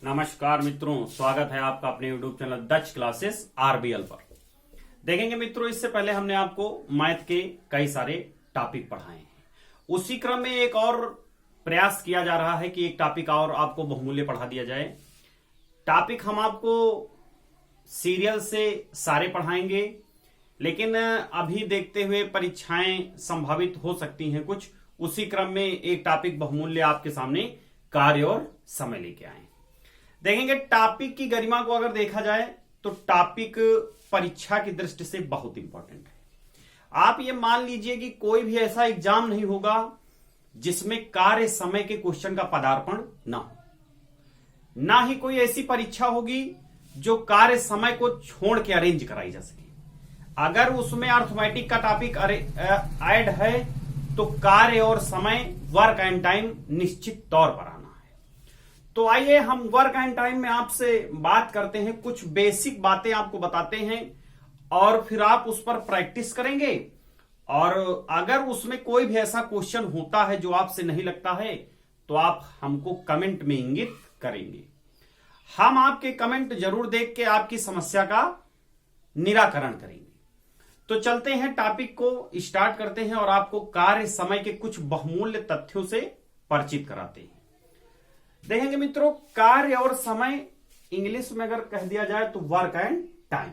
नमस्कार मित्रों, स्वागत है आपका अपने यूट्यूब चैनल दक्ष क्लासेस आरबीएल पर। देखेंगे मित्रों, इससे पहले हमने आपको मैथ के कई सारे टॉपिक पढ़ाए हैं। उसी क्रम में एक और प्रयास किया जा रहा है कि एक टॉपिक और आपको बहुमूल्य पढ़ा दिया जाए। टॉपिक हम आपको सीरियल से सारे पढ़ाएंगे, लेकिन अभी देखते हुए परीक्षाएं संभावित हो सकती हैं कुछ, उसी क्रम में एक टॉपिक बहुमूल्य आपके सामने कार्य और समय लेके आए। देखेंगे टॉपिक की गरिमा को अगर देखा जाए तो टॉपिक परीक्षा की दृष्टि से बहुत इंपॉर्टेंट है। आप ये मान लीजिए कि कोई भी ऐसा एग्जाम नहीं होगा जिसमें कार्य समय के क्वेश्चन का पदार्पण ना हो, ना ही कोई ऐसी परीक्षा होगी जो कार्य समय को छोड़ के अरेंज कराई जा सके। अगर उसमें अर्थमेटिक का टॉपिक ऐड है तो कार्य और समय, वर्क एंड टाइम निश्चित तौर पर आना है। तो आइए हम वर्क एंड टाइम में आपसे बात करते हैं, कुछ बेसिक बातें आपको बताते हैं और फिर आप उस पर प्रैक्टिस करेंगे। और अगर उसमें कोई भी ऐसा क्वेश्चन होता है जो आपसे नहीं लगता है तो आप हमको कमेंट में इंगित करेंगे। हम आपके कमेंट जरूर देख के आपकी समस्या का निराकरण करेंगे। तो चलते हैं, टॉपिक को स्टार्ट करते हैं और आपको कार्य समय के कुछ बहुमूल्य तथ्यों से परिचित कराते हैं। देखेंगे मित्रों, कार्य और समय इंग्लिश में अगर कह दिया जाए तो वर्क एंड टाइम।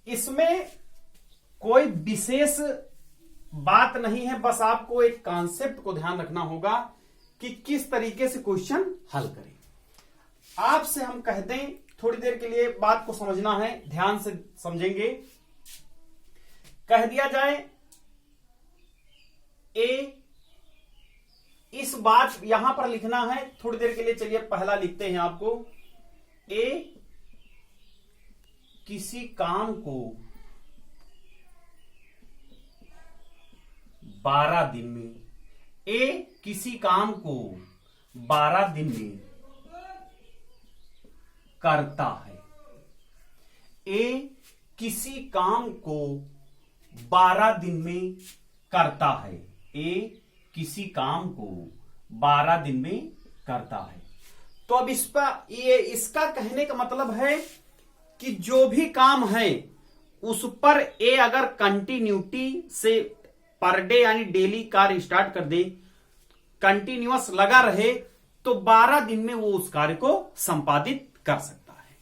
इसमें कोई विशेष बात नहीं है, बस आपको एक कॉन्सेप्ट को ध्यान रखना होगा कि किस तरीके से क्वेश्चन हल करें। आपसे हम कह दें, थोड़ी देर के लिए बात को समझना है, ध्यान से समझेंगे। कह दिया जाए ए, इस बात यहां पर लिखना है, थोड़ी देर के लिए चलिए पहला लिखते हैं आपको। ए किसी काम को 12 दिन में, ए किसी काम को 12 दिन में करता है। ए किसी काम को 12 दिन में करता है। ए किसी काम को 12 दिन में करता है। तो अब इसका कहने का मतलब है कि जो भी काम है उस पर ए अगर कंटिन्यूटी से पर डे यानी डेली कार्य स्टार्ट कर दे, कंटिन्यूअस लगा रहे, तो 12 दिन में वो उस कार्य को संपादित कर सकता है।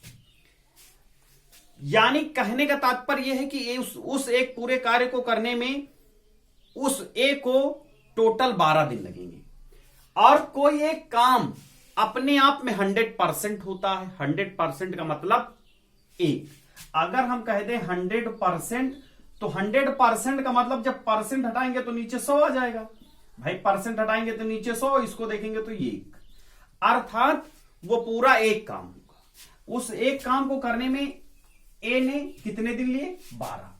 यानी कहने का तात्पर्य यह है कि उस एक पूरे कार्य को करने में उस ए को टोटल 12 दिन लगेंगे। और कोई एक काम अपने आप में 100% होता है। 100% का मतलब एक, अगर हम कह दें 100%, तो 100% का मतलब जब परसेंट हटाएंगे तो नीचे 100 आ जाएगा। भाई परसेंट हटाएंगे तो नीचे 100, इसको देखेंगे तो ये एक, अर्थात वो पूरा एक काम होगा। उस एक काम को करने में ए ने कितने दिन लिए? 12।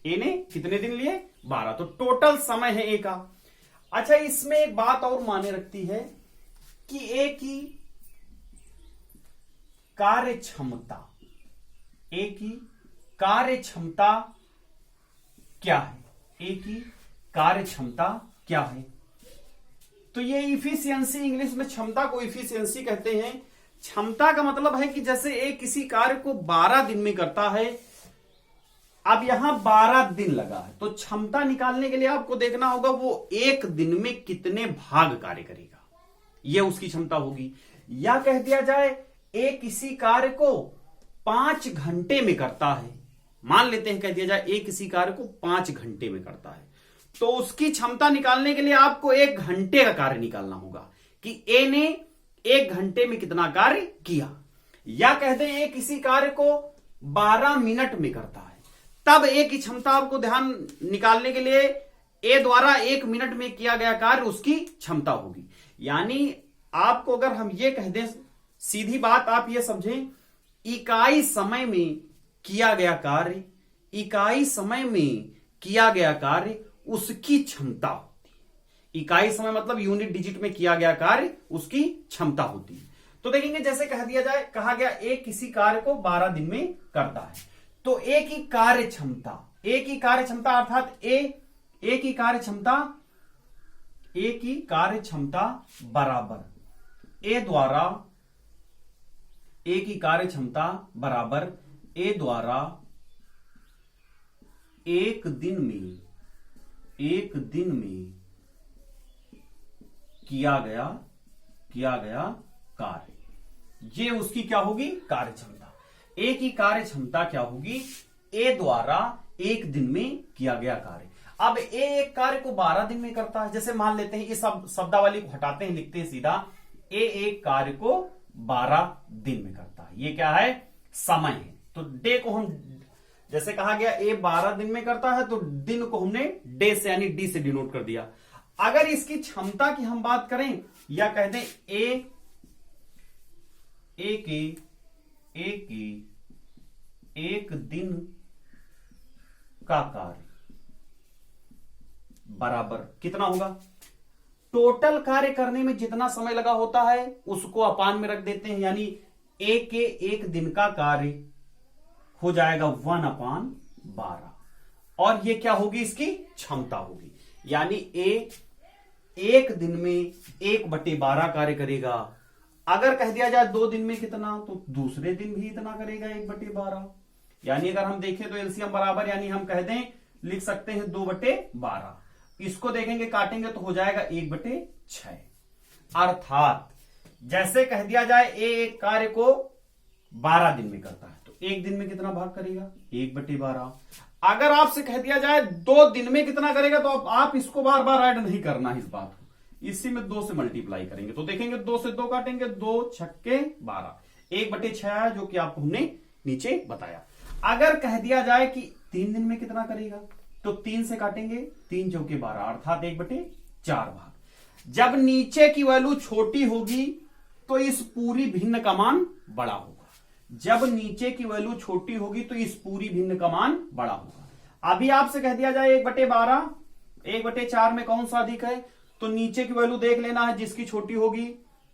ए ने कितने दिन लिए? 12। तो टोटल समय है ए का। अच्छा, इसमें एक बात और मायने रखती है कि ए की कार्य क्षमता, ए की कार्य क्षमता क्या है? ए की कार्य क्षमता क्या है? तो ये इफिशियंसी, इंग्लिश में क्षमता को इफिशियंसी कहते हैं। क्षमता का मतलब है कि जैसे ए किसी कार्य को 12 दिन में करता है, अब यहां 12 दिन लगा है, तो क्षमता निकालने के लिए आपको देखना होगा वो एक दिन में कितने भाग कार्य करेगा, यह उसकी क्षमता होगी। या कह दिया जाए ए किसी कार्य को 5 घंटे में करता है, मान लेते हैं कह दिया जाए ए किसी कार्य को 5 घंटे में करता है, तो उसकी क्षमता निकालने के लिए आपको 1 घंटे का कार्य निकालना होगा कि ए ने 1 घंटे में कितना कार्य किया। या कह दें ए किसी कार्य को 12 मिनट में करता है, तब ए की क्षमता आपको ध्यान निकालने के लिए ए द्वारा 1 मिनट में किया गया कार्य उसकी क्षमता होगी। यानी आपको अगर हम ये कह दें, सीधी बात आप ये समझें, इकाई समय में किया गया कार्य, इकाई समय में किया गया कार्य उसकी क्षमता होती है। इकाई समय मतलब यूनिट डिजिट में किया गया कार्य उसकी क्षमता होती है। तो देखेंगे, जैसे कह दिया जाए, कहा गया ए किसी कार्य को 12 दिन में करता है, तो ए की कार्य क्षमता, ए की कार्य क्षमता अर्थात ए की कार्य क्षमता बराबर ए द्वारा ए की कार्य क्षमता बराबर ए द्वारा एक दिन में किया गया कार्य, ये उसकी क्या होगी कार्य क्षमता। ए की कार्य क्षमता क्या होगी, ए द्वारा एक दिन में किया गया कार्य। अब ए एक कार्य को 12 दिन में करता है, जैसे मान लेते हैं इस शब्दावली को हटाते हैं, लिखते हैं सीधा ए एक कार्य को 12 दिन में करता है। ये क्या है, समय है। तो डे को हम जैसे कहा गया ए 12 दिन में करता है, तो दिन को हमने डे से यानी डी से डिनोट कर दिया। अगर इसकी क्षमता की हम बात करें या कह दें ए की एक दिन का कार्य बराबर कितना होगा, टोटल कार्य करने में जितना समय लगा होता है उसको अपान में रख देते हैं, यानी ए के एक दिन का कार्य हो जाएगा 1/12 और ये क्या होगी, इसकी क्षमता होगी। यानी ए एक दिन में 1/12 कार्य करेगा। अगर कह दिया जाए 2 दिन में कितना, तो दूसरे दिन भी इतना करेगा 1/12। यानी अगर हम देखें तो एलसीएम बराबर, यानी हम कह दें लिख सकते हैं 2/12। इसको देखेंगे काटेंगे तो हो जाएगा 1/6। अर्थात जैसे कह दिया जाए ए एक कार्य को 12 दिन में करता है, तो एक दिन में कितना भाग करेगा 1/12। अगर आपसे कह दिया जाए 2 दिन में कितना करेगा, तो आप इसको बार बार ऐड नहीं करना इस बात को, इसी में 2 से मल्टीप्लाई करेंगे तो देखेंगे 2 से 2 काटेंगे, 2 छक्के 12, 1/6 जो कि आपको हमने नीचे बताया। अगर कह दिया जाए कि 3 दिन में कितना करेगा, तो 3 से काटेंगे, 3 चौके 12 अर्थात 1/4 भाग। जब नीचे की वैल्यू छोटी होगी तो इस पूरी भिन्न का मान बड़ा होगा, जब नीचे की वैल्यू छोटी होगी तो इस पूरी भिन्न का मान बड़ा होगा। अभी आपसे कह दिया जाए 1/12, 1/4 में कौन सा अधिक है, तो नीचे की वैल्यू देख लेना है, जिसकी छोटी होगी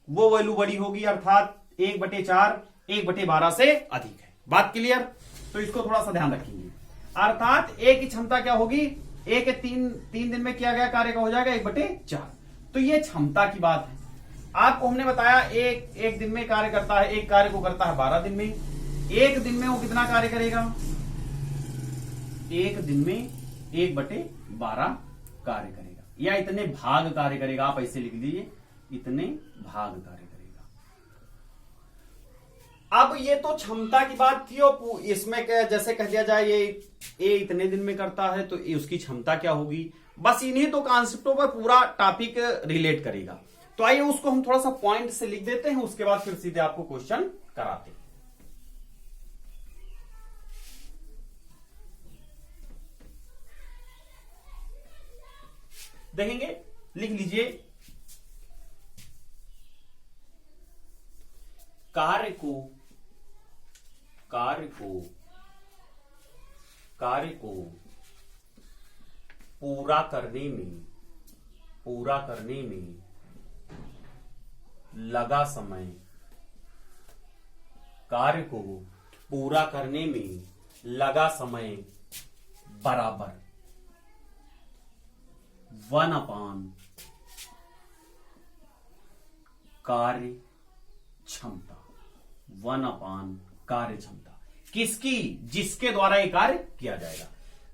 वो वैल्यू बड़ी होगी, अर्थात 1/4 1/12 से अधिक है। बात क्लियर, तो इसको थोड़ा सा ध्यान रखेंगे। अर्थात ए की क्षमता क्या होगी, ए के 3 दिन में किया गया कार्य का हो जाएगा 1/4। तो ये क्षमता की बात है। आपको हमने बताया एक दिन में कार्य करता है, एक कार्य को करता है 12 दिन में। एक दिन में वो कितना कार्य करेगा, एक दिन में 1/12 कार्य करेगा, या इतने भाग कार्य करेगा। आप ऐसे लिख लीजिए, इतने भाग कार्य करेगा। अब ये तो क्षमता की बात थी, और इसमें जैसे कह दिया जाए ये इतने दिन में करता है तो उसकी क्षमता क्या होगी। बस इन्हीं तो कॉन्सेप्टों पर पूरा टॉपिक रिलेट करेगा। तो आइए उसको हम थोड़ा सा पॉइंट से लिख देते हैं, उसके बाद फिर सीधे आपको क्वेश्चन कराते हैं। देखेंगे, लिख लीजिए, कार्य को पूरा करने में लगा समय, कार्य को पूरा करने में लगा समय बराबर 1/, कार्य क्षमता, 1/, कार्य क्षमता। किसकी, जिसके द्वारा यह कार्य किया जाएगा।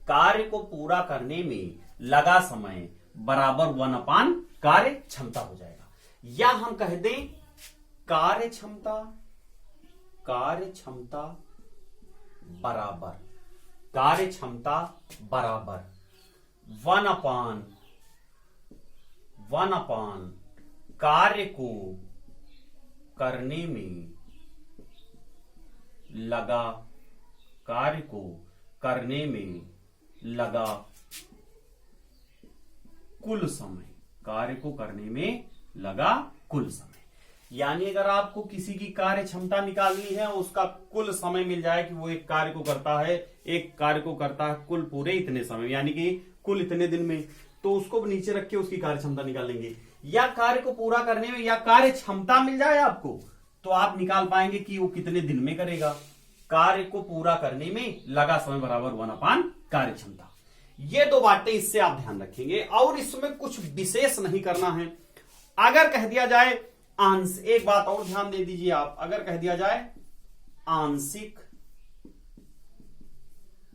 कार्य को पूरा करने में लगा समय बराबर 1/, कार्य क्षमता हो जाएगा। या हम कह दें कार्य क्षमता बराबर 1/, कार्य को करने में लगा कुल समय, कार्य को करने में लगा कुल समय। यानी अगर आपको किसी की कार्य क्षमता निकालनी है, उसका कुल समय मिल जाए कि वो एक कार्य को करता है कुल पूरे इतने समय, यानी कि कुल इतने दिन में, तो उसको नीचे रख के उसकी कार्य क्षमता निकालेंगे। या कार्य को पूरा करने में या कार्य क्षमता मिल जाए आपको, तो आप निकाल पाएंगे कि वो कितने दिन में करेगा। कार्य को पूरा करने में लगा समय बराबर 1/, कार्य क्षमता। ये 2 बातें इससे आप ध्यान रखेंगे, और इसमें कुछ विशेष नहीं करना है। अगर कह दिया जाए अंश, एक बात और ध्यान दे दीजिए आप, अगर कह दिया जाए आंशिक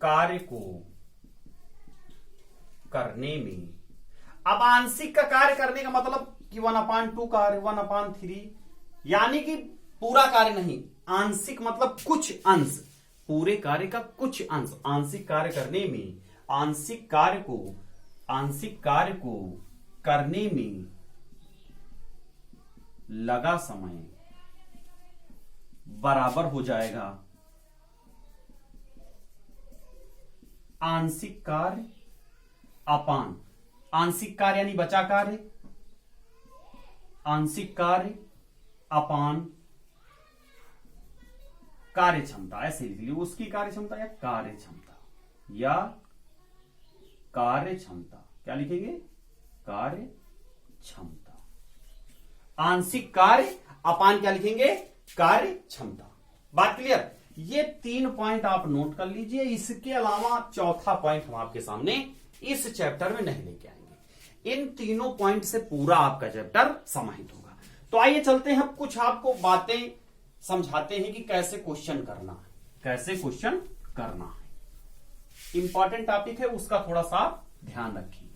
कार्य को करने में। अब आंशिक का कार्य करने का मतलब कि 1/2 कार्य 1/3, यानी कि पूरा कार्य नहीं, आंशिक मतलब कुछ अंश, पूरे कार्य का कुछ अंश। आंशिक कार्य करने में, आंशिक कार्य को करने में लगा समय बराबर हो जाएगा आंशिक कार्य अपान, आंशिक कार्य यानी बचा कार्य, आंशिक कार्य अपान कार्य क्षमता, ऐसे लिख लीजिए, उसकी कार्य क्षमता या कार्य क्षमता, या कार्य क्षमता, क्या लिखेंगे, कार्य क्षमता। आंशिक कार्य अपान क्या लिखेंगे, कार्य क्षमता। बात क्लियर। ये 3 पॉइंट आप नोट कर लीजिए। इसके अलावा चौथा पॉइंट हम आपके सामने इस चैप्टर में नहीं लेके आएंगे। इन तीनों पॉइंट से पूरा आपका चैप्टर समाहित होगा। तो आइए चलते हैं, कुछ आपको बातें समझाते हैं कि कैसे क्वेश्चन करना है, कैसे क्वेश्चन करना है। इंपॉर्टेंट टॉपिक है, उसका थोड़ा सा ध्यान रखिए।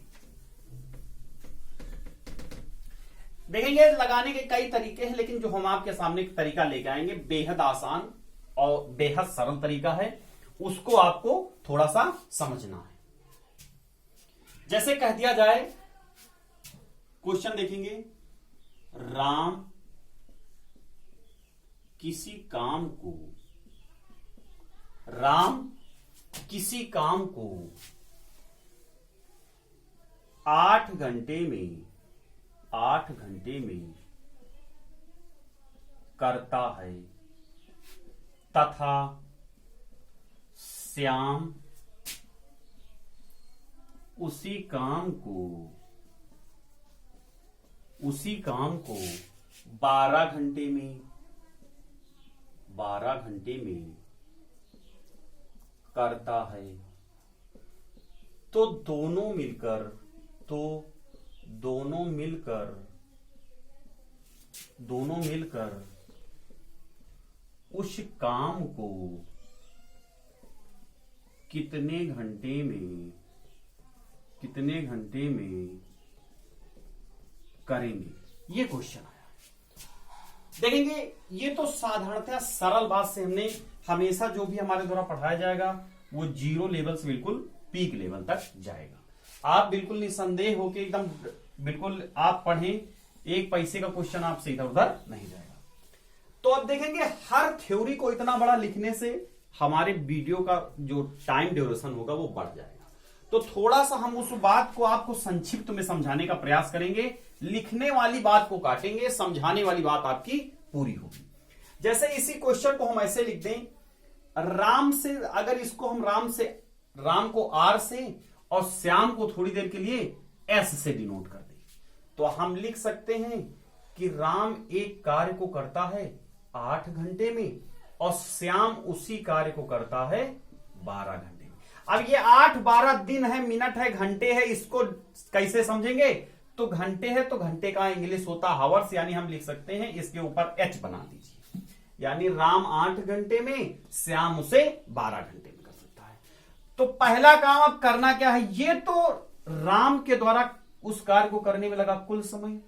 देखेंगे लगाने के कई तरीके हैं, लेकिन जो हम आपके सामने एक तरीका लेके आएंगे बेहद आसान और बेहद सरल तरीका है, उसको आपको थोड़ा सा समझना है। जैसे कह दिया जाए, क्वेश्चन देखेंगे, राम किसी काम को 8 घंटे में करता है तथा श्याम उसी काम को 12 घंटे में करता है, तो दोनों मिलकर उस काम को कितने घंटे में करेंगे, ये क्वेश्चन आया। देखेंगे, ये तो साधारणतः सरल बात से हमने हमेशा जो भी हमारे द्वारा पढ़ाया जाएगा वो 0 लेवल से बिल्कुल पीक लेवल तक जाएगा। आप बिल्कुल निसंदेह होकर एकदम बिल्कुल आप पढ़ें, एक पैसे का क्वेश्चन आपसे इधर उधर नहीं जाएगा। तो अब देखेंगे, हर थ्योरी को इतना बड़ा लिखने से हमारे वीडियो का जो टाइम ड्यूरेशन होगा वो बढ़ जाएगा। तो थोड़ा सा हम उस बात को आपको संक्षिप्त में समझाने का प्रयास करेंगे। लिखने वाली बात को काटेंगे, समझाने वाली बात आपकी पूरी होगी। जैसे इसी क्वेश्चन को हम ऐसे लिख दें, राम से, अगर इसको हम राम को R से और श्याम को थोड़ी देर के लिए S से डिनोट कर दें, तो हम लिख सकते हैं कि राम एक कार्य को करता है 8 घंटे में और श्याम उसी कार्य को करता है 12 घंटे में। अब ये 8 12 दिन है, मिनट है, घंटे है, इसको कैसे समझेंगे? तो घंटे है तो घंटे का इंग्लिश होता हावर्स, यानी हम लिख सकते हैं इसके ऊपर H बना दीजिए, यानी राम 8 घंटे में, श्याम उसे 12 घंटे में कर सकता है। तो पहला काम अब करना क्या है, ये तो राम के द्वारा उस कार्य को करने में लगा कुल समय,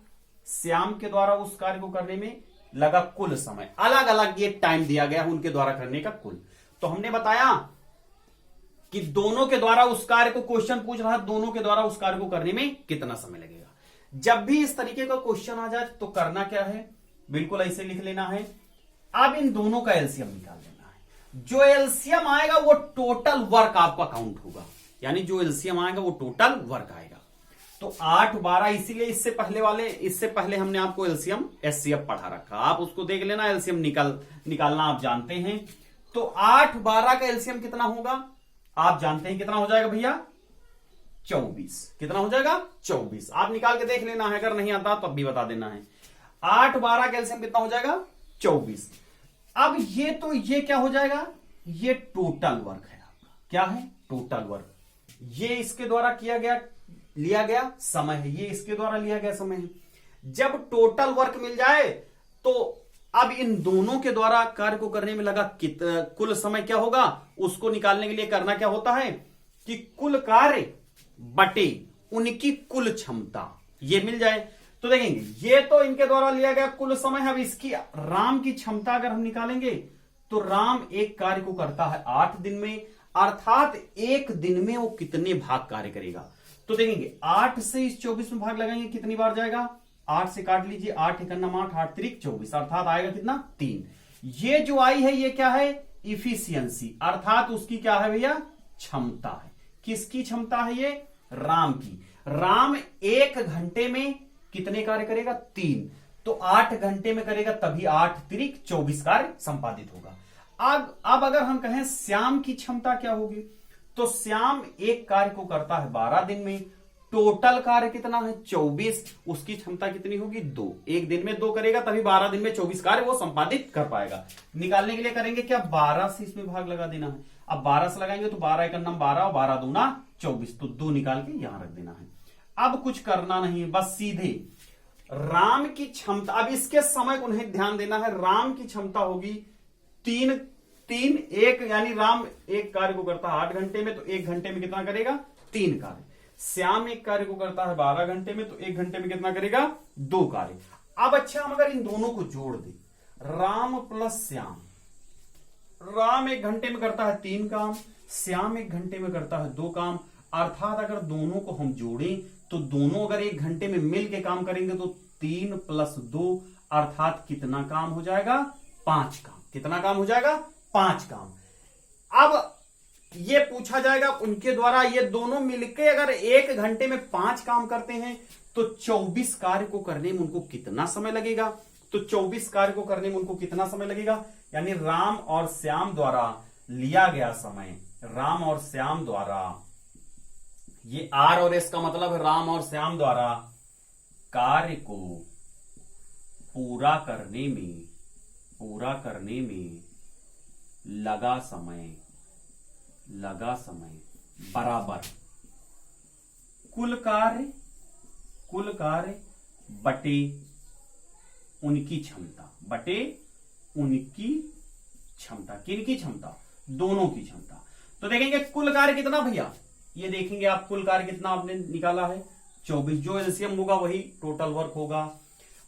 श्याम के द्वारा उस कार्य को करने में लगा कुल समय, अलग अलग ये टाइम दिया गया उनके द्वारा करने का कुल। तो हमने बताया कि दोनों के द्वारा उस कार्य को, क्वेश्चन पूछ रहा है दोनों के द्वारा उस कार्य को करने में कितना समय लगेगा। जब भी इस तरीके का क्वेश्चन आ जाए तो करना क्या है, बिल्कुल ऐसे लिख लेना है। अब इन दोनों का एलसीएम निकाल लेना है। जो एलसीएम आएगा वो टोटल वर्क आपका काउंट होगा, यानी जो एलसीएम आएगा वो टोटल वर्क आएगा। तो 8 12, इसीलिए इससे पहले हमने आपको एलसीएम एचसीएफ पढ़ा रखा, आप उसको देख लेना, एलसीएम निकालना आप जानते हैं। तो 8 12 का एलसीएम कितना होगा आप जानते हैं, कितना हो जाएगा भैया, 24। कितना हो जाएगा, 24। आप निकाल के देख लेना है, अगर नहीं आता तो अब भी बता देना है। 8 12 का एलसीएम कितना हो जाएगा, 24। अब ये क्या हो जाएगा, ये टोटल वर्क है आपका, क्या है, टोटल वर्क। ये इसके द्वारा लिया गया समय है, ये इसके द्वारा लिया गया समय है। जब टोटल वर्क मिल जाए तो अब इन दोनों के द्वारा कार्य को करने में लगा कुल समय क्या होगा, उसको निकालने के लिए करना क्या होता है कि कुल कार्य बटे उनकी कुल क्षमता ये मिल जाए। तो देखेंगे ये तो इनके द्वारा लिया गया कुल समय है। अब इसकी राम की क्षमता अगर हम निकालेंगे तो राम एक कार्य को करता है 8 दिन में, अर्थात एक दिन में वो कितने भाग कार्य करेगा। तो देखेंगे 8 से इस 24 में भाग लगाएंगे कितनी बार जाएगा, 8 से काट लीजिए, 8 एकन्ना 8, 8 त्रिक 24, अर्थात आएगा कितना 3। ये जो आई है ये क्या है, इफिशियंसी, अर्थात उसकी क्या है भैया, क्षमता है। किसकी क्षमता है ये, राम की। राम 1 घंटे में कितने कार्य करेगा, 3। तो 8 घंटे में करेगा तभी 8 त्रिक 24 कार्य संपादित होगा। अब अगर हम कहें श्याम की क्षमता क्या होगी, तो श्याम एक कार्य को करता है 12 दिन में, टोटल कार्य कितना है 24, उसकी क्षमता कितनी होगी 2। एक दिन में 2 करेगा तभी 12 दिन में 24 कार्य वो संपादित कर पाएगा। निकालने के लिए करेंगे क्या, 12 से इसमें भाग लगा देना है। अब 12 से लगाएंगे तो 12 एकन्ना 12 और 12 दूना 24, तो 2 निकाल के यहां रख देना है। अब कुछ करना नहीं है, बस सीधे राम की क्षमता, अब इसके समय को नहीं ध्यान देना है। राम की क्षमता होगी 3 1, यानी राम एक कार्य को करता है 8 घंटे में, तो 1 घंटे में कितना करेगा 3 कार्य। श्याम एक कार्य को करता है 12 घंटे में, तो 1 घंटे में कितना करेगा 2 कार्य। अब अच्छा हम अगर इन दोनों को जोड़ दें, राम प्लस श्याम, राम 1 घंटे में करता है 3 काम, श्याम 1 घंटे में करता है 2 काम, अर्थात अगर दोनों को हम जोड़ें तो दोनों अगर 1 घंटे में मिल के काम करेंगे तो 3 + 2, अर्थात कितना काम हो जाएगा 5 काम। कितना काम हो जाएगा 5 काम। अब ये पूछा जाएगा उनके द्वारा, ये दोनों मिलके अगर 1 घंटे में 5 काम करते हैं तो 24 कार्य को करने में उनको कितना समय लगेगा। तो 24 कार्य को करने में उनको कितना समय लगेगा, यानी राम और श्याम द्वारा लिया गया समय, राम और श्याम द्वारा, ये आर और एस का मतलब है राम और श्याम द्वारा कार्य को पूरा करने में लगा समय बराबर कुल कार्य बटे उनकी क्षमता, किनकी क्षमता, दोनों की क्षमता। तो देखेंगे कुल कार्य कितना भैया, ये देखेंगे आप कुल कार्य कितना आपने निकाला है 24, जो एलसीएम होगा वही टोटल वर्क होगा।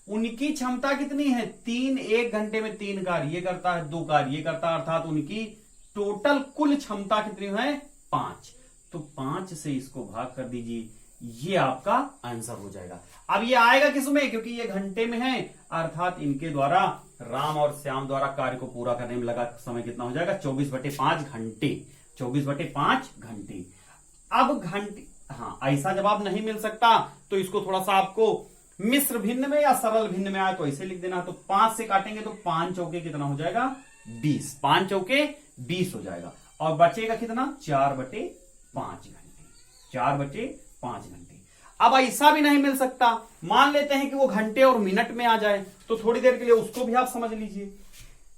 उनकी क्षमता कितनी है 3, 1 घंटे में 3 कार्य ये करता है, 2 कार्य ये करता है, अर्थात उनकी टोटल कुल क्षमता कितनी है 5। तो 5 से इसको भाग कर दीजिए, ये आपका आंसर हो जाएगा। अब ये आएगा किसमें, क्योंकि ये घंटे में है, अर्थात इनके द्वारा राम और श्याम द्वारा कार्य को पूरा करने में लगा समय कितना हो जाएगा 24/5 घंटे, 24/5 घंटे। अब घंटे, हाँ ऐसा जवाब नहीं मिल सकता तो इसको थोड़ा सा आपको मिश्र भिन्न में या सरल भिन्न में आए तो ऐसे लिख देना। तो 5 से काटेंगे तो 5 चौके कितना हो जाएगा 20, 5 चौके 20 हो जाएगा, और बचेगा कितना 4/5 घंटे, 4/5 घंटे। अब ऐसा भी नहीं मिल सकता, मान लेते हैं कि वो घंटे और मिनट में आ जाए, तो थोड़ी देर के लिए उसको भी आप समझ लीजिए।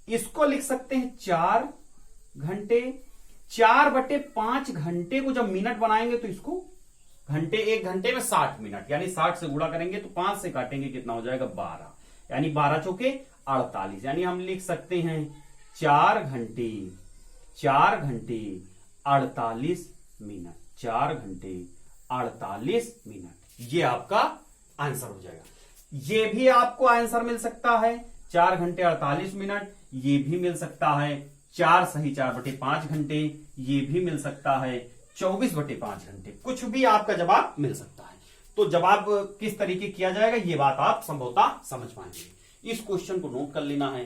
इसको लिख सकते हैं 4 घंटे, 4/5 घंटे को जब मिनट बनाएंगे तो इसको घंटे, 1 घंटे में 60 मिनट, यानी 60 से गुणा करेंगे तो 5 से काटेंगे कितना हो जाएगा 12, यानी 12 चौके 48, यानी हम लिख सकते हैं 4 घंटे 48 मिनट, 4 घंटे 48 मिनट, ये आपका आंसर हो जाएगा। ये भी आपको आंसर मिल सकता है 4 घंटे 48 मिनट, ये भी मिल सकता है 4 सही 4/5 घंटे, ये भी मिल सकता है 24/5 घंटे, कुछ भी आपका जवाब मिल सकता है। तो जवाब किस तरीके किया जाएगा ये बात आप संभवतः समझ पाएंगे। इस क्वेश्चन को नोट कर लेना है,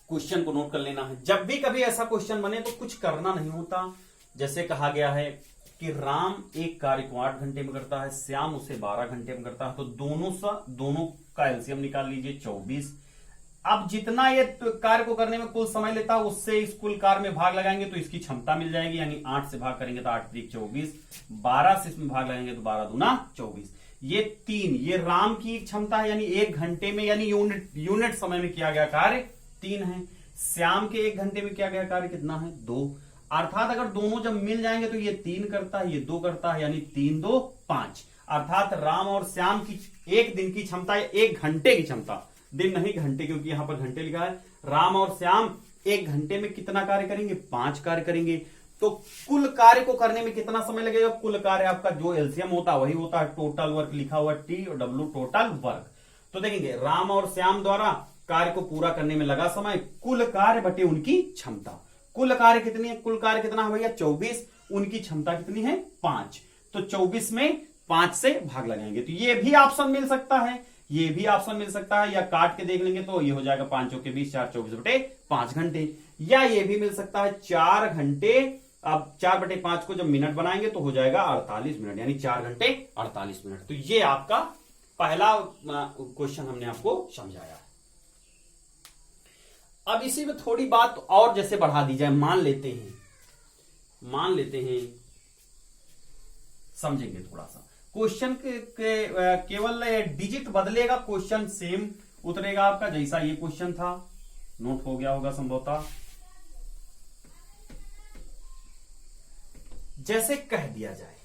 क्वेश्चन को नोट कर लेना है। जब भी कभी ऐसा क्वेश्चन बने तो कुछ करना नहीं होता। जैसे कहा गया है कि राम एक कार्य को 8 घंटे में करता है, श्याम उसे 12 घंटे में करता है, तो दोनों का एलसीएम निकाल लीजिए 24। अब जितना ये कार्य को करने में कुल समय लेता है उससे इस कुल कार्य में भाग लगाएंगे तो इसकी क्षमता मिल जाएगी, यानी 8 से भाग करेंगे तो 8 त्रिक 24, 12 से इसमें भाग लगाएंगे तो 12 दूना 24। ये 3 ये राम की क्षमता है, यानी 1 घंटे में, यानी यूनिट समय में किया गया कार्य 3 है। श्याम के 1 घंटे में किया गया कार्य कितना है 2, अर्थात अगर दोनों जब मिल जाएंगे तो ये 3 करता है, ये 2 करता है, यानी 3 2 5, अर्थात राम और श्याम की एक दिन की क्षमता, एक घंटे की क्षमता, दिन नहीं घंटे, क्योंकि यहां पर घंटे लिखा है। राम और श्याम एक घंटे में कितना कार्य करेंगे? 5 कार्य करेंगे। तो कुल कार्य को करने में कितना समय लगेगा? कुल कार्य आपका जो एलसीएम होता है वही होता है टोटल वर्क, लिखा हुआ टी और डब्ल्यू, टोटल वर्क। तो देखेंगे राम और श्याम द्वारा कार्य को पूरा करने में लगा समय कुल कार्य बटे उनकी क्षमता। कुल कार्य कितनी है? कुल कार्य कितना है भैया? 24। उनकी क्षमता कितनी है? 5। तो 24 में 5 से भाग लगाएंगे। तो ये भी ऑप्शन मिल सकता है, ये भी ऑप्शन मिल सकता है, या काट के देख लेंगे तो ये हो जाएगा 5 के 20, 4 24 बटे 5 घंटे। या ये भी मिल सकता है 4 घंटे। अब 4 बटे 5 को जब मिनट बनाएंगे तो हो जाएगा 48 मिनट, यानी 4 घंटे 48 मिनट। तो ये आपका पहला क्वेश्चन हमने आपको समझाया। अब इसी में थोड़ी बात और जैसे बढ़ा दी जाए, मान लेते हैं, समझेंगे थोड़ा सा क्वेश्चन के केवल डिजिट बदलेगा, क्वेश्चन सेम उतरेगा आपका जैसा ये क्वेश्चन था। नोट हो गया होगा संभवतः। जैसे कह दिया जाए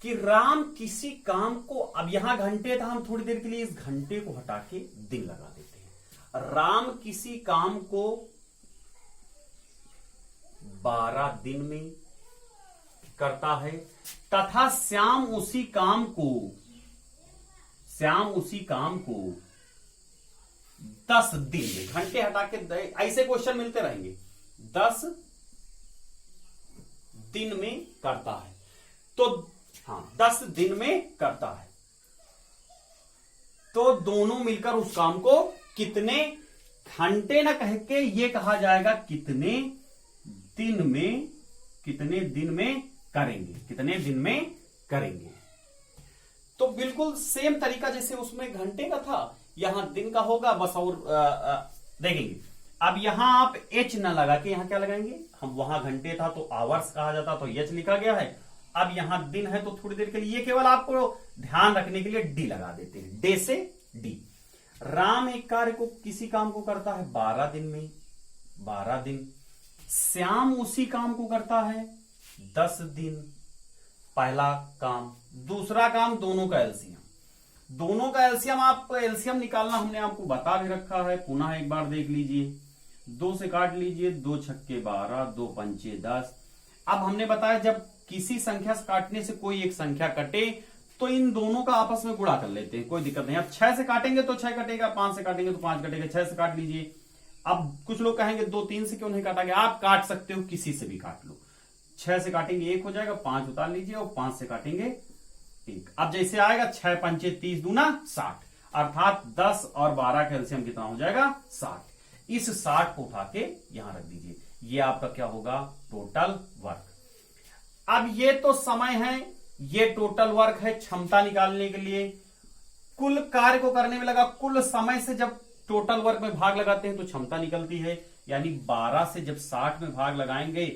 कि राम किसी काम को, अब यहां घंटे था, हम थोड़ी देर के लिए इस घंटे को हटा के दिन लगा देते हैं। राम किसी काम को 12 दिन में करता है तथा श्याम उसी काम को 10 दिन में, घंटे हटा के ऐसे क्वेश्चन मिलते रहेंगे, 10 दिन में करता है। तो हाँ 10 दिन में करता है, तो दोनों मिलकर उस काम को कितने घंटे ना कह के ये कहा जाएगा कितने दिन में करेंगे। तो बिल्कुल सेम तरीका जैसे उसमें घंटे का था, यहां दिन का होगा बस। और देखेंगे अब यहां आप एच ना लगा के यहां क्या लगाएंगे, हम वहां घंटे था तो आवर्स कहा जाता, तो एच लिखा गया है। अब यहां दिन है तो थोड़ी देर के लिए ये केवल आपको ध्यान रखने के लिए डी लगा देते हैं, डे से डी। राम एक कार्य को, किसी काम को करता है 12 दिन में, 12 दिन। श्याम उसी काम को करता है 10 दिन। पहला काम। दूसरा काम, दोनों का एलसीएम। आप एलसीएम निकालना हमने आपको बता भी रखा है, पुनः एक बार देख लीजिए। 2 से काट लीजिए, 2 छक्के 12, 2 पंचे 10। अब हमने बताया जब किसी संख्या से काटने से कोई एक संख्या कटे तो इन दोनों का आपस में गुणा कर लेते हैं, कोई दिक्कत नहीं। अब 6 से काटेंगे तो 6 कटेगा, 5 से काटेंगे तो 5 कटेगा, 6 से काट लीजिए। अब कुछ लोग कहेंगे 2 3 से क्यों नहीं काटा गया, आप काट सकते हो, किसी से भी काट लो। 6 से काटेंगे 1 हो जाएगा, 5 उतार लीजिए, और 5 से काटेंगे 1। अब जैसे आएगा 6 पंचे 30 दूना 60, अर्थात 10 और 12 का एलसीएम कितना हो जाएगा 60। इस 60 को उठा के यहां रख दीजिए, ये आपका क्या होगा, टोटल वर्क। अब ये तो समय है, ये टोटल वर्क है क्षमता निकालने के लिए। कुल कार्य को करने में लगा कुल समय से जब टोटल वर्क में भाग लगाते हैं तो क्षमता निकलती है, यानी 12 से जब 60 में भाग लगाएंगे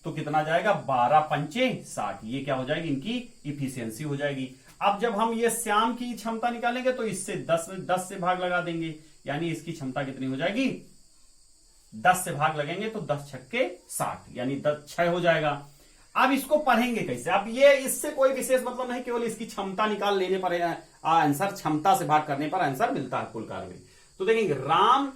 तो कितना जाएगा, 12 पंचे 60। ये क्या हो जाएगी, इनकी इफिशियंसी हो जाएगी। अब जब हम ये श्याम की क्षमता निकालेंगे तो इससे 10 से भाग लगा देंगे, यानी इसकी क्षमता कितनी हो जाएगी, 10 से भाग लगेंगे तो 10 छक्के 60, यानी 10 6 हो जाएगा। अब इसको पढ़ेंगे कैसे, अब ये इससे कोई विशेष मतलब नहीं, केवल इसकी क्षमता निकाल लेने पर आंसर, क्षमता से भाग करने पर आंसर मिलता है कुल कार्य में। तो देखेंगे राम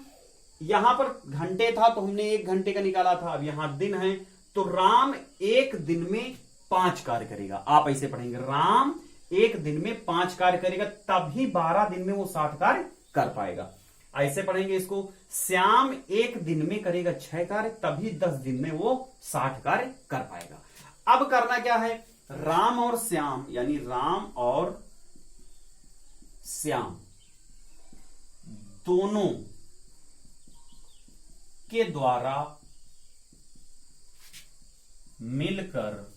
यहां पर घंटे था तो हमने 1 घंटे का निकाला था, अब यहां दिन है तो राम 1 दिन में 5 कार्य करेगा। आप ऐसे पढ़ेंगे, राम 1 दिन में 5 कार्य करेगा, तभी 12 दिन में वो 60 कार्य कर पाएगा। ऐसे पढ़ेंगे इसको, श्याम 1 दिन में करेगा 6 कार्य, तभी 10 दिन में वो 60 कार्य कर पाएगा। अब करना क्या है, राम और श्याम, यानी राम और श्याम दोनों के द्वारा मिलकर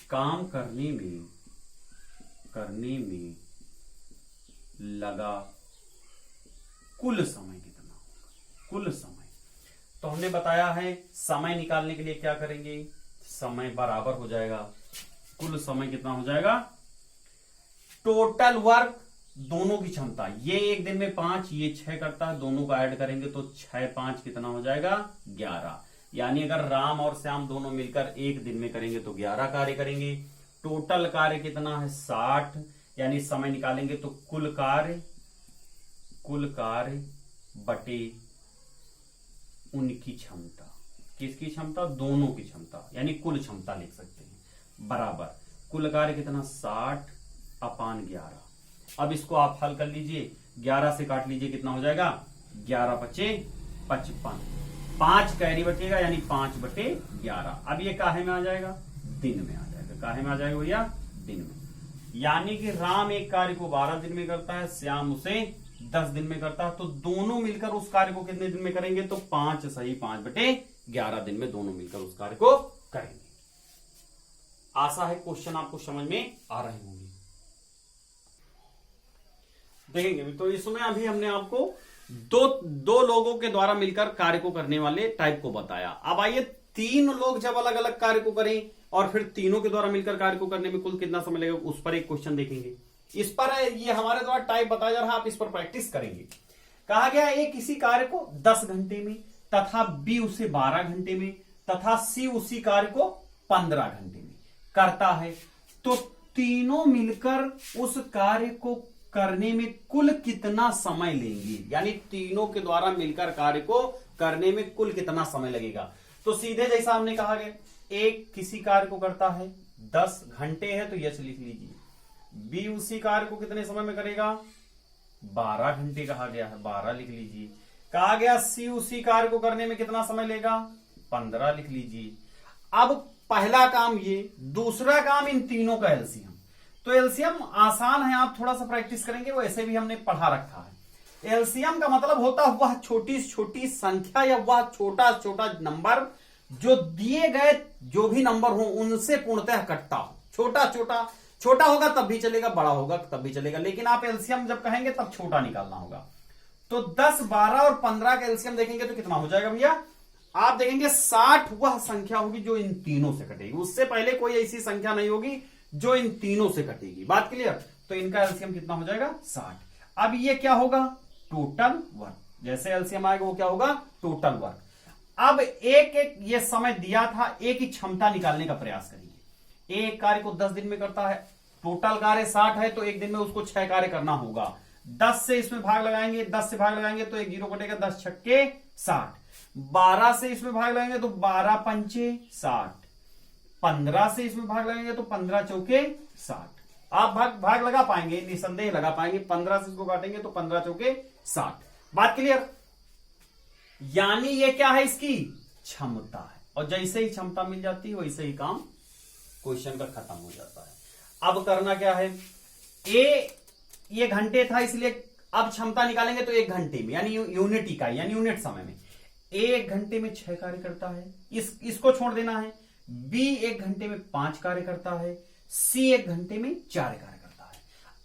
काम करने में लगा कुल समय कितना होगा, कुल समय। तो हमने बताया है समय निकालने के लिए क्या करेंगे, समय बराबर हो जाएगा कुल समय कितना हो जाएगा, टोटल वर्क दोनों की क्षमता। ये 1 दिन में 5, ये 6 करता है, दोनों का ऐड करेंगे तो 6 5 कितना हो जाएगा 11, यानी अगर राम और श्याम दोनों मिलकर एक दिन में करेंगे तो 11 कार्य करेंगे। टोटल कार्य कितना है 60, यानी समय निकालेंगे तो कुल कार्य बटे उनकी क्षमता। किसकी क्षमता? दोनों की क्षमता, यानी कुल क्षमता लिख सकते हैं, बराबर कुल कार्य कितना 60/11। अब इसको आप हल कर लीजिए, 11 से काट लीजिए, कितना हो जाएगा 11 × 5 = 55, 5 कैरी बचेगा यानी 5/11। अब ये काहे में आ जाएगा? दिन में आ जाएगा। काहे में आ जाएगा भैया? दिन में। यानी कि राम एक कार्य को 12 दिन में करता है, श्याम उसे 10 दिन में करता है, तो दोनों मिलकर उस कार्य को कितने दिन में करेंगे? तो 5 सही 5/11 दिन में दोनों मिलकर उस कार्य को करेंगे। आशा है क्वेश्चन आपको समझ में आ रहे होंगे। देखेंगे तो इसमें अभी हमने आपको दो लोगों के द्वारा मिलकर कार्य को करने वाले टाइप को बताया। अब आइए 3 लोग जब अलग अलग कार्य को करें और फिर तीनों के द्वारा मिलकर कार्य को करने में कुल कितना समय लगेगा, उस पर एक क्वेश्चन देखेंगे। इस पर ये हमारे द्वारा टाइप बताया जा रहा है, आप इस पर प्रैक्टिस करेंगे। कहा गया ए किसी कार्य को 10 घंटे में तथा बी उसे 12 घंटे में तथा सी उसी कार्य को 15 घंटे में करता है, तो तीनों मिलकर उस कार्य को करने में कुल कितना समय लेंगे, यानी तीनों के द्वारा मिलकर कार्य को करने में कुल कितना समय लगेगा। तो सीधे जैसा हमने कहा गया, एक किसी कार्य को करता है 10 घंटे है तो यस लिख लीजिए। बी उसी कार्य को कितने समय में करेगा? 12 घंटे कहा गया है, 12 लिख लीजिए। कहा गया सी उसी कार्य को करने में कितना समय लेगा? 15 लिख लीजिए। अब पहला काम ये, दूसरा काम इन तीनों का एलसीएम। तो एलसीएम आसान है, आप थोड़ा सा प्रैक्टिस करेंगे, वैसे भी हमने पढ़ा रखा है। एलसीएम का मतलब होता है वह छोटी छोटी संख्या या वह छोटा छोटा नंबर जो दिए गए जो भी नंबर हो उनसे पूर्णतः कटता हो। छोटा होगा तब भी चलेगा, बड़ा होगा तब भी चलेगा, लेकिन आप एलसीएम जब कहेंगे तब छोटा निकालना होगा। तो 10, 12 और 15 का एलसीएम देखेंगे तो कितना हो जाएगा भैया? आप देखेंगे 60 वह संख्या होगी जो इन तीनों से कटेगी, उससे पहले कोई ऐसी संख्या नहीं होगी जो इन तीनों से कटेगी। बात क्लियर? तो इनका एलसीएम कितना हो जाएगा? 60। अब ये क्या होगा? Total work. जैसे एलसीएम आएगा वो क्या होगा? Total work. अब एक ये समय दिया था, एक ही क्षमता निकालने का प्रयास करेंगे। एक कार्य को 10 दिन में करता है, टोटल कार्य 60 है, तो एक दिन में उसको 6 कार्य करना होगा। 10 से इसमें भाग लगाएंगे, 10 से भाग लगाएंगे तो एक 0 कटेगा, 10 छक्के 60। 12 से इसमें भाग लगाएंगे तो 12 पंचे 60। 15 से इसमें भाग लगाएंगे तो 15 चौके 60। आप भाग लगा पाएंगे, निसंदेह लगा पाएंगे। 15 से इसको काटेंगे तो 15 चौके 60। बात क्लियर? यानी ये क्या है? इसकी क्षमता है, और जैसे ही क्षमता मिल जाती है वैसे ही काम क्वेश्चन का खत्म हो जाता है। अब करना क्या है? ये घंटे था, इसलिए अब क्षमता निकालेंगे तो 1 घंटे में, यानी यूनिट इकाई यानी यूनिट समय में 1 घंटे में 6 कार्य करता है। इसको छोड़ देना है। बी 1 घंटे में 5 कार्य करता है, सी 1 घंटे में 4 कार्य करता है।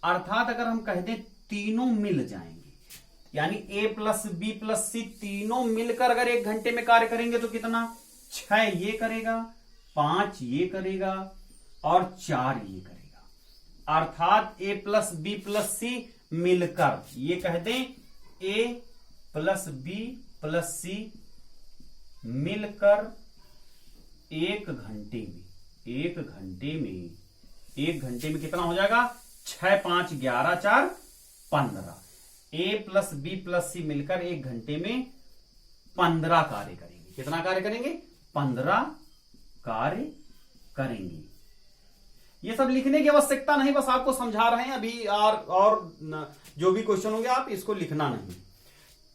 अर्थात अगर हम कह दें तीनों मिल जाएंगे, यानी ए प्लस बी प्लस सी तीनों मिलकर अगर 1 घंटे में कार्य करेंगे तो कितना? 6 ये करेगा, 5 ये करेगा और 4 ये करेगा। अर्थात ए प्लस बी प्लस सी मिलकर, ये कह दें ए प्लस बी प्लस सी मिलकर 1 घंटे में कितना हो जाएगा? 6, 5, 11, 4, 15। ए प्लस बी प्लस सी मिलकर 1 घंटे में 15 कार्य करेंगे। कितना कार्य करेंगे? 15 कार्य करेंगे। ये सब लिखने की आवश्यकता नहीं, बस आपको समझा रहे हैं अभी। और जो भी क्वेश्चन होंगे आप इसको लिखना नहीं।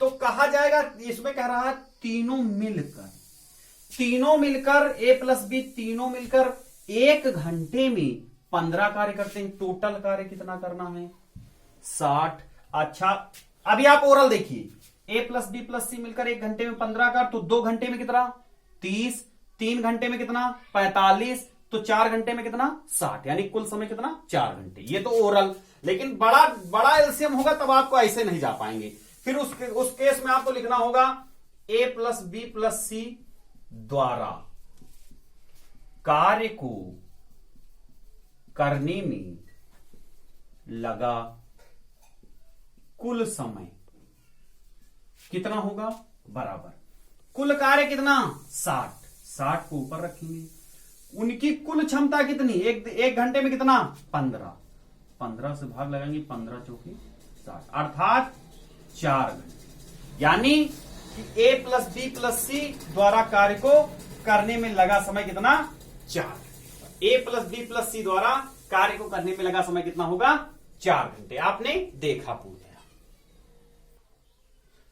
तो कहा जाएगा, इसमें कह रहा है तीनों मिलकर ए प्लस बी तीनों मिलकर 1 घंटे में 15 कार्य करते हैं। टोटल कार्य कितना करना है? 60। अच्छा, अभी आप ओरल देखिए, ए प्लस बी प्लस सी मिलकर 1 घंटे में 15 कार्य, तो 2 घंटे में कितना? 30। 3 घंटे में कितना? 45। तो 4 घंटे में कितना? 60। यानी कुल समय कितना? 4 घंटे। ये तो ओरल, लेकिन बड़ा एलसीएम होगा तब आपको ऐसे नहीं जा पाएंगे। फिर उस केस में आपको लिखना होगा ए प्लस बी प्लस सी द्वारा कार्य को करने में लगा कुल समय कितना होगा? बराबर कुल कार्य कितना 60, 60 को ऊपर रखेंगे। उनकी कुल क्षमता कितनी, एक घंटे में कितना 15, 15 से भाग लगाएंगे, 15 चौकी 60, अर्थात 4 घंटे। यानी कि ए प्लस बी प्लस सी द्वारा कार्य को करने में लगा समय कितना 4। ए प्लस बी प्लस सी द्वारा कार्य को करने में लगा समय कितना होगा 4 घंटे। आपने देखा पूर्ण।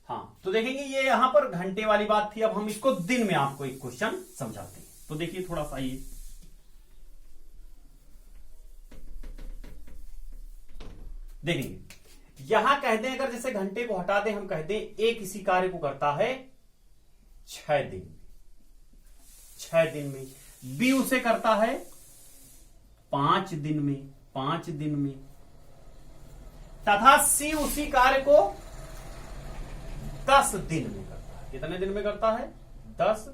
हाँ, तो देखेंगे ये यहां पर घंटे वाली बात थी। अब हम इसको दिन में आपको एक क्वेश्चन समझाते हैं। तो देखिए थोड़ा सा ये देखेंगे, यहां कहते हैं अगर जैसे घंटे को हटा दें, हम कहते हैं ए किसी कार्य को करता है 6 दिन में, 6 दिन में। बी उसे करता है 5 दिन में, 5 दिन में। तथा सी उसी कार्य को 10 दिन में करता है। कितने दिन में करता है 10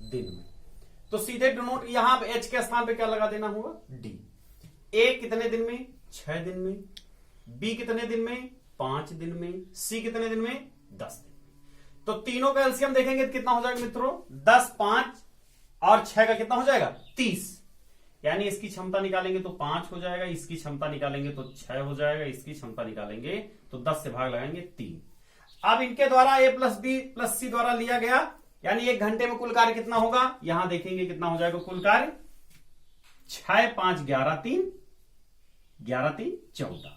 दिन में। तो सीधे डिनोट यहां एच के स्थान पे क्या लगा देना होगा डी। ए कितने दिन में 6 दिन में, बी कितने दिन में 5 दिन में, सी कितने दिन में 10 दिन में। तो तीनों का एलसीएम देखेंगे तो कितना हो जाएगा मित्रों 10, 5 और 6 का कितना हो जाएगा 30। यानी इसकी क्षमता निकालेंगे तो 5 हो जाएगा, इसकी क्षमता निकालेंगे तो 6 हो जाएगा, इसकी क्षमता निकालेंगे तो 10 से भाग लगाएंगे 3। अब इनके द्वारा ए प्लस बी प्लस सी द्वारा लिया गया, यानी 1 घंटे में कुल कार्य कितना होगा, यहां देखेंगे कितना हो जाएगा कुल कार्य 6, 5, 11, 3, 11, 3, 14,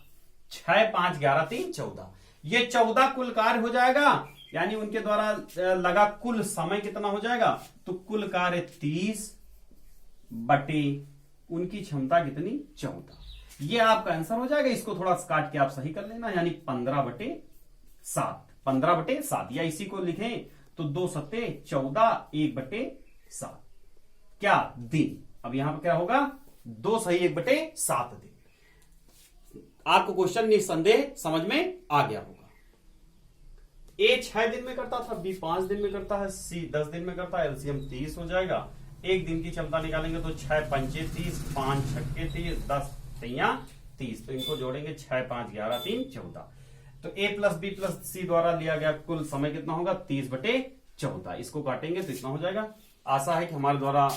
6, 5, 11, 3, 14। ये 14 कुल कार्य हो जाएगा। यानी उनके द्वारा लगा कुल समय कितना हो जाएगा, तो कुल कार्य 30 बटे उनकी क्षमता कितनी 14। ये आपका आंसर हो जाएगा। इसको थोड़ा काट के आप सही कर लेना, यानी 15 बटे 7, 15 बटे 7, या इसी को लिखें तो 2 सत्ते 14, 1 बटे 7 क्या दिन। अब यहां पर क्या होगा 2 सही 1 बटे 7 दिन। आपको क्वेश्चन निस्संदेह समझ में आ गया होगा। ए 6 दिन में करता था, बी 5 दिन में करता है, सी 10 दिन में करता है। एलसीएम 30 हो जाएगा। एक दिन की क्षमता निकालेंगे तो 6 पंचे 30, 5 छक्के 30, 10 तिया 30। तो इनको जोड़ेंगे 6, 5, 11, 3, 14। तो ए प्लस बी प्लस सी द्वारा लिया गया कुल समय कितना होगा 30 बटे 14। इसको काटेंगे तो इतना हो जाएगा। आशा है कि हमारे द्वारा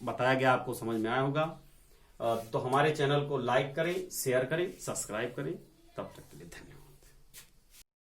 बताया गया आपको समझ में आया होगा। तो हमारे चैनल को लाइक करें, शेयर करें, सब्सक्राइब करें। तब तक